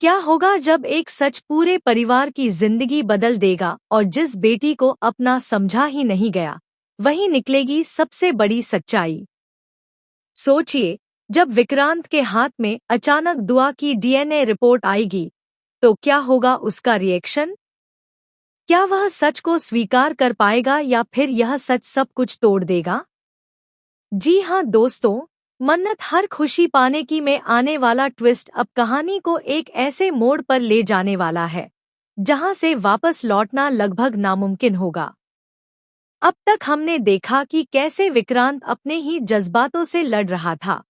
क्या होगा जब एक सच पूरे परिवार की जिंदगी बदल देगा और जिस बेटी को अपना समझा ही नहीं गया वही निकलेगी सबसे बड़ी सच्चाई। सोचिए, जब विक्रांत के हाथ में अचानक दुआ की डीएनए रिपोर्ट आएगी तो क्या होगा उसका रिएक्शन। क्या वह सच को स्वीकार कर पाएगा या फिर यह सच सब कुछ तोड़ देगा। जी हाँ दोस्तों, मन्नत हर खुशी पाने की में आने वाला ट्विस्ट अब कहानी को एक ऐसे मोड़ पर ले जाने वाला है जहां से वापस लौटना लगभग नामुमकिन होगा। अब तक हमने देखा कि कैसे विक्रांत अपने ही जज्बातों से लड़ रहा था।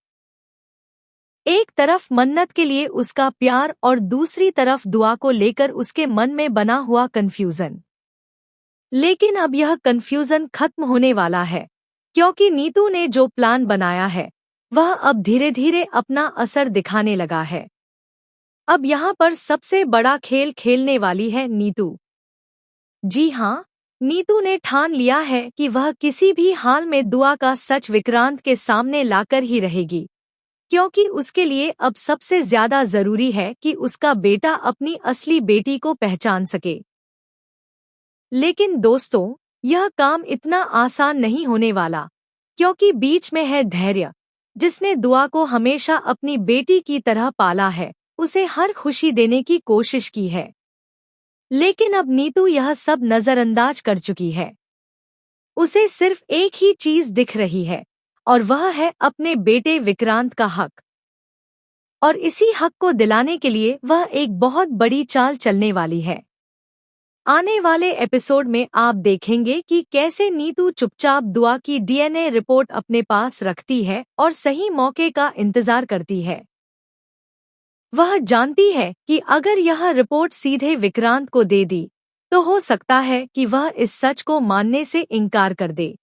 एक तरफ मन्नत के लिए उसका प्यार और दूसरी तरफ दुआ को लेकर उसके मन में बना हुआ कंफ्यूजन। लेकिन अब यह कंफ्यूजन खत्म होने वाला है, क्योंकि नीतू ने जो प्लान बनाया है वह अब धीरे धीरे अपना असर दिखाने लगा है। अब यहाँ पर सबसे बड़ा खेल खेलने वाली है नीतू। जी हाँ, नीतू ने ठान लिया है कि वह किसी भी हाल में दुआ का सच विक्रांत के सामने लाकर ही रहेगी, क्योंकि उसके लिए अब सबसे ज्यादा जरूरी है कि उसका बेटा अपनी असली बेटी को पहचान सके। लेकिन दोस्तों, यह काम इतना आसान नहीं होने वाला, क्योंकि बीच में है धैर्य, जिसने दुआ को हमेशा अपनी बेटी की तरह पाला है, उसे हर खुशी देने की कोशिश की है। लेकिन अब नीतू यह सब नजरअंदाज कर चुकी है। उसे सिर्फ एक ही चीज दिख रही है और वह है अपने बेटे विक्रांत का हक। और इसी हक को दिलाने के लिए वह एक बहुत बड़ी चाल चलने वाली है। आने वाले एपिसोड में आप देखेंगे कि कैसे नीतू चुपचाप दुआ की डीएनए रिपोर्ट अपने पास रखती है और सही मौके का इंतजार करती है। वह जानती है कि अगर यह रिपोर्ट सीधे विक्रांत को दे दी तो हो सकता है कि वह इस सच को मानने से इनकार कर दे।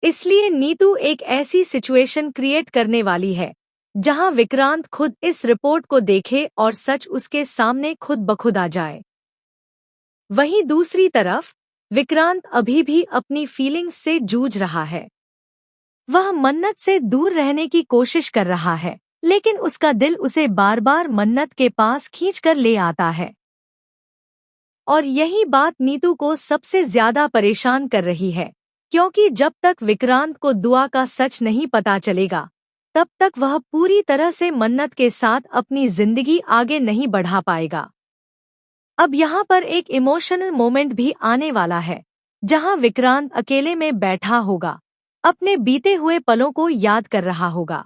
इसलिए नीतू एक ऐसी सिचुएशन क्रिएट करने वाली है जहां विक्रांत खुद इस रिपोर्ट को देखे और सच उसके सामने खुद ब खुद आ जाए। वहीं दूसरी तरफ विक्रांत अभी भी अपनी फीलिंग्स से जूझ रहा है। वह मन्नत से दूर रहने की कोशिश कर रहा है, लेकिन उसका दिल उसे बार बार मन्नत के पास खींचकर ले आता है। और यही बात नीतू को सबसे ज्यादा परेशान कर रही है, क्योंकि जब तक विक्रांत को दुआ का सच नहीं पता चलेगा तब तक वह पूरी तरह से मन्नत के साथ अपनी जिंदगी आगे नहीं बढ़ा पाएगा। अब यहाँ पर एक इमोशनल मोमेंट भी आने वाला है, जहाँ विक्रांत अकेले में बैठा होगा, अपने बीते हुए पलों को याद कर रहा होगा।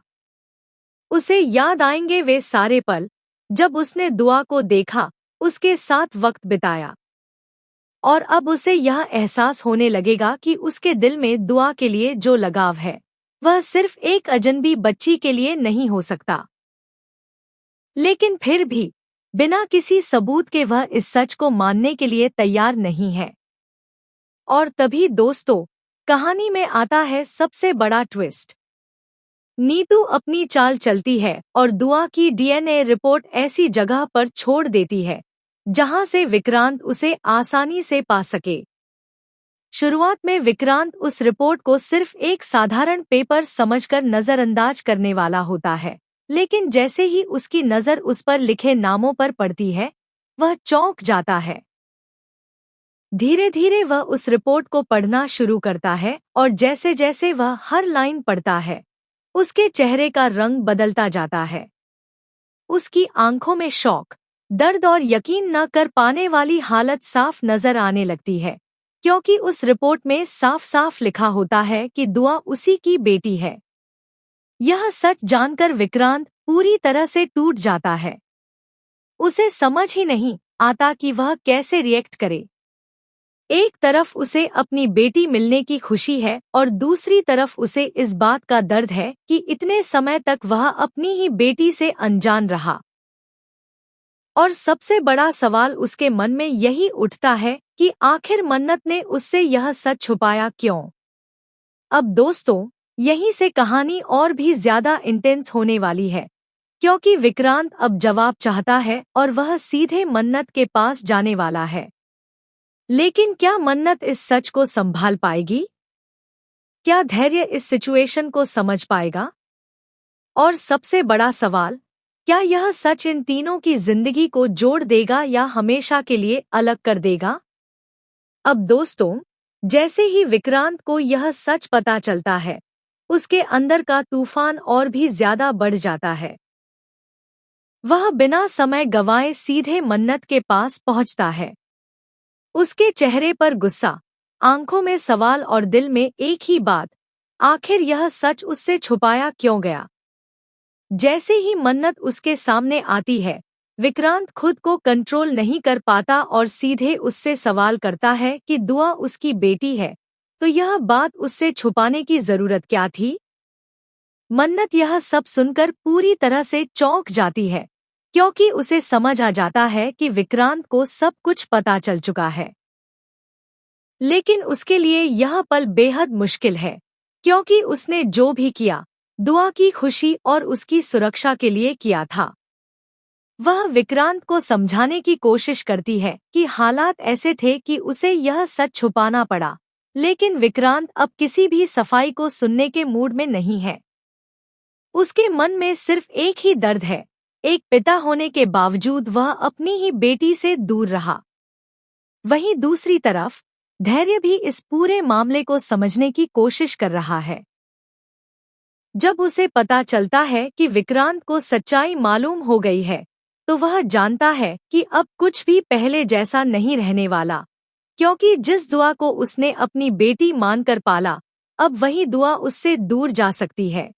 उसे याद आएंगे वे सारे पल जब उसने दुआ को देखा, उसके साथ वक्त बिताया। और अब उसे यह एहसास होने लगेगा कि उसके दिल में दुआ के लिए जो लगाव है वह सिर्फ एक अजनबी बच्ची के लिए नहीं हो सकता। लेकिन फिर भी बिना किसी सबूत के वह इस सच को मानने के लिए तैयार नहीं है। और तभी दोस्तों, कहानी में आता है सबसे बड़ा ट्विस्ट। नीतू अपनी चाल चलती है और दुआ की डीएनए रिपोर्ट ऐसी जगह पर छोड़ देती है जहां से विक्रांत उसे आसानी से पा सके। शुरुआत में विक्रांत उस रिपोर्ट को सिर्फ एक साधारण पेपर समझकर नजरअंदाज करने वाला होता है, लेकिन जैसे ही उसकी नजर उस पर लिखे नामों पर पड़ती है वह चौंक जाता है। धीरे धीरे वह उस रिपोर्ट को पढ़ना शुरू करता है और जैसे जैसे वह हर लाइन पढ़ता है उसके चेहरे का रंग बदलता जाता है। उसकी आंखों में शौक, दर्द और यकीन न कर पाने वाली हालत साफ नजर आने लगती है, क्योंकि उस रिपोर्ट में साफ साफ लिखा होता है कि दुआ उसी की बेटी है। यह सच जानकर विक्रांत पूरी तरह से टूट जाता है। उसे समझ ही नहीं आता कि वह कैसे रिएक्ट करे। एक तरफ उसे अपनी बेटी मिलने की खुशी है और दूसरी तरफ उसे इस बात का दर्द है कि इतने समय तक वह अपनी ही बेटी से अनजान रहा। और सबसे बड़ा सवाल उसके मन में यही उठता है कि आखिर मन्नत ने उससे यह सच छुपाया क्यों। अब दोस्तों, यहीं से कहानी और भी ज्यादा इंटेंस होने वाली है, क्योंकि विक्रांत अब जवाब चाहता है और वह सीधे मन्नत के पास जाने वाला है। लेकिन क्या मन्नत इस सच को संभाल पाएगी? क्या धैर्य इस सिचुएशन को समझ पाएगा? और सबसे बड़ा सवाल, क्या यह सच इन तीनों की जिंदगी को जोड़ देगा या हमेशा के लिए अलग कर देगा? अब दोस्तों, जैसे ही विक्रांत को यह सच पता चलता है, उसके अंदर का तूफान और भी ज्यादा बढ़ जाता है। वह बिना समय गंवाए सीधे मन्नत के पास पहुंचता है। उसके चेहरे पर गुस्सा, आंखों में सवाल और दिल में एक ही बात, आखिर यह सच उससे छुपाया क्यों गया? जैसे ही मन्नत उसके सामने आती है, विक्रांत खुद को कंट्रोल नहीं कर पाता और सीधे उससे सवाल करता है कि दुआ उसकी बेटी है, तो यह बात उससे छुपाने की जरूरत क्या थी? मन्नत यह सब सुनकर पूरी तरह से चौंक जाती है, क्योंकि उसे समझ आ जाता है कि विक्रांत को सब कुछ पता चल चुका है। लेकिन उसके लिए यह पल बेहद मुश्किल है, क्योंकि उसने जो भी किया, दुआ की खुशी और उसकी सुरक्षा के लिए किया था। वह विक्रांत को समझाने की कोशिश करती है कि हालात ऐसे थे कि उसे यह सच छुपाना पड़ा, लेकिन विक्रांत अब किसी भी सफाई को सुनने के मूड में नहीं है। उसके मन में सिर्फ एक ही दर्द है, एक पिता होने के बावजूद वह अपनी ही बेटी से दूर रहा। वहीं दूसरी तरफ धैर्य भी इस पूरे मामले को समझने की कोशिश कर रहा है। जब उसे पता चलता है कि विक्रांत को सच्चाई मालूम हो गई है, तो वह जानता है कि अब कुछ भी पहले जैसा नहीं रहने वाला, क्योंकि जिस दुआ को उसने अपनी बेटी मानकर पाला, अब वही दुआ उससे दूर जा सकती है।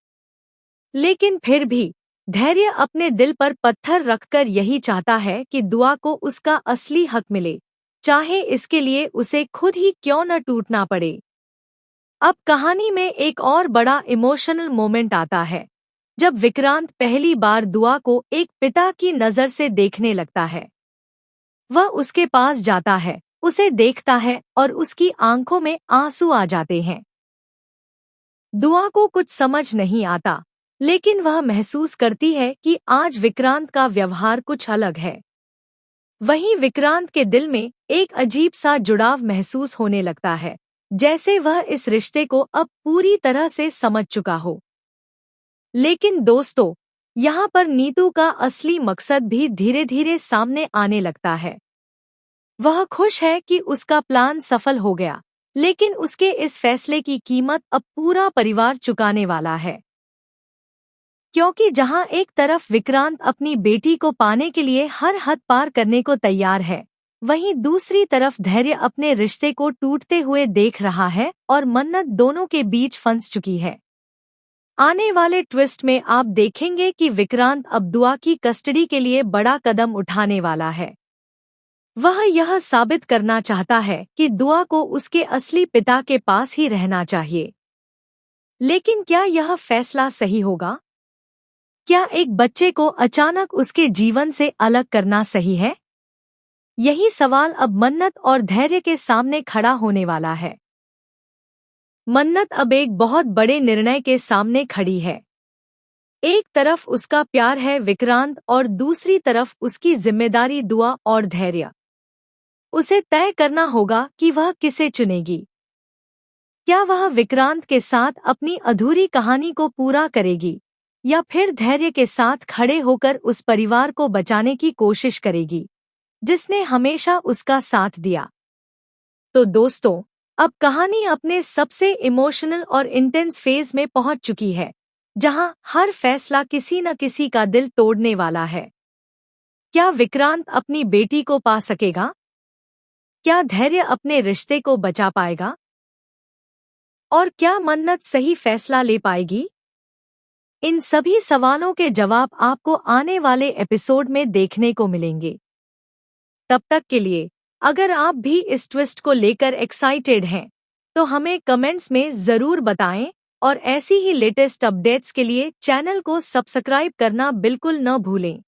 लेकिन फिर भी धैर्य अपने दिल पर पत्थर रखकर यही चाहता है कि दुआ को उसका असली हक मिले, चाहे इसके लिए उसे खुद ही क्यों न टूटना पड़े। अब कहानी में एक और बड़ा इमोशनल मोमेंट आता है, जब विक्रांत पहली बार दुआ को एक पिता की नज़र से देखने लगता है। वह उसके पास जाता है, उसे देखता है और उसकी आंखों में आंसू आ जाते हैं। दुआ को कुछ समझ नहीं आता, लेकिन वह महसूस करती है कि आज विक्रांत का व्यवहार कुछ अलग है। वहीं विक्रांत के दिल में एक अजीब सा जुड़ाव महसूस होने लगता है, जैसे वह इस रिश्ते को अब पूरी तरह से समझ चुका हो। लेकिन दोस्तों, यहाँ पर नीतू का असली मकसद भी धीरे धीरे सामने आने लगता है। वह खुश है कि उसका प्लान सफल हो गया, लेकिन उसके इस फैसले की कीमत अब पूरा परिवार चुकाने वाला है। क्योंकि जहां एक तरफ विक्रांत अपनी बेटी को पाने के लिए हर हद पार करने को तैयार है, वहीं दूसरी तरफ धैर्य अपने रिश्ते को टूटते हुए देख रहा है और मन्नत दोनों के बीच फंस चुकी है। आने वाले ट्विस्ट में आप देखेंगे कि विक्रांत अब दुआ की कस्टडी के लिए बड़ा कदम उठाने वाला है। वह यह साबित करना चाहता है कि दुआ को उसके असली पिता के पास ही रहना चाहिए। लेकिन क्या यह फैसला सही होगा? क्या एक बच्चे को अचानक उसके जीवन से अलग करना सही है? यही सवाल अब मन्नत और धैर्य के सामने खड़ा होने वाला है। मन्नत अब एक बहुत बड़े निर्णय के सामने खड़ी है। एक तरफ उसका प्यार है विक्रांत और दूसरी तरफ उसकी जिम्मेदारी दुआ और धैर्य। उसे तय करना होगा कि वह किसे चुनेगी। क्या वह विक्रांत के साथ अपनी अधूरी कहानी को पूरा करेगी, या फिर धैर्य के साथ खड़े होकर उस परिवार को बचाने की कोशिश करेगी, जिसने हमेशा उसका साथ दिया? तो दोस्तों, अब कहानी अपने सबसे इमोशनल और इंटेंस फेज में पहुंच चुकी है, जहां हर फैसला किसी न किसी का दिल तोड़ने वाला है। क्या विक्रांत अपनी बेटी को पा सकेगा? क्या धैर्य अपने रिश्ते को बचा पाएगा? और क्या मन्नत सही फैसला ले पाएगी? इन सभी सवालों के जवाब आपको आने वाले एपिसोड में देखने को मिलेंगे। तब तक के लिए अगर आप भी इस ट्विस्ट को लेकर एक्साइटेड हैं, तो हमें कमेंट्स में ज़रूर बताएं और ऐसी ही लेटेस्ट अपडेट्स के लिए चैनल को सब्सक्राइब करना बिल्कुल न भूलें।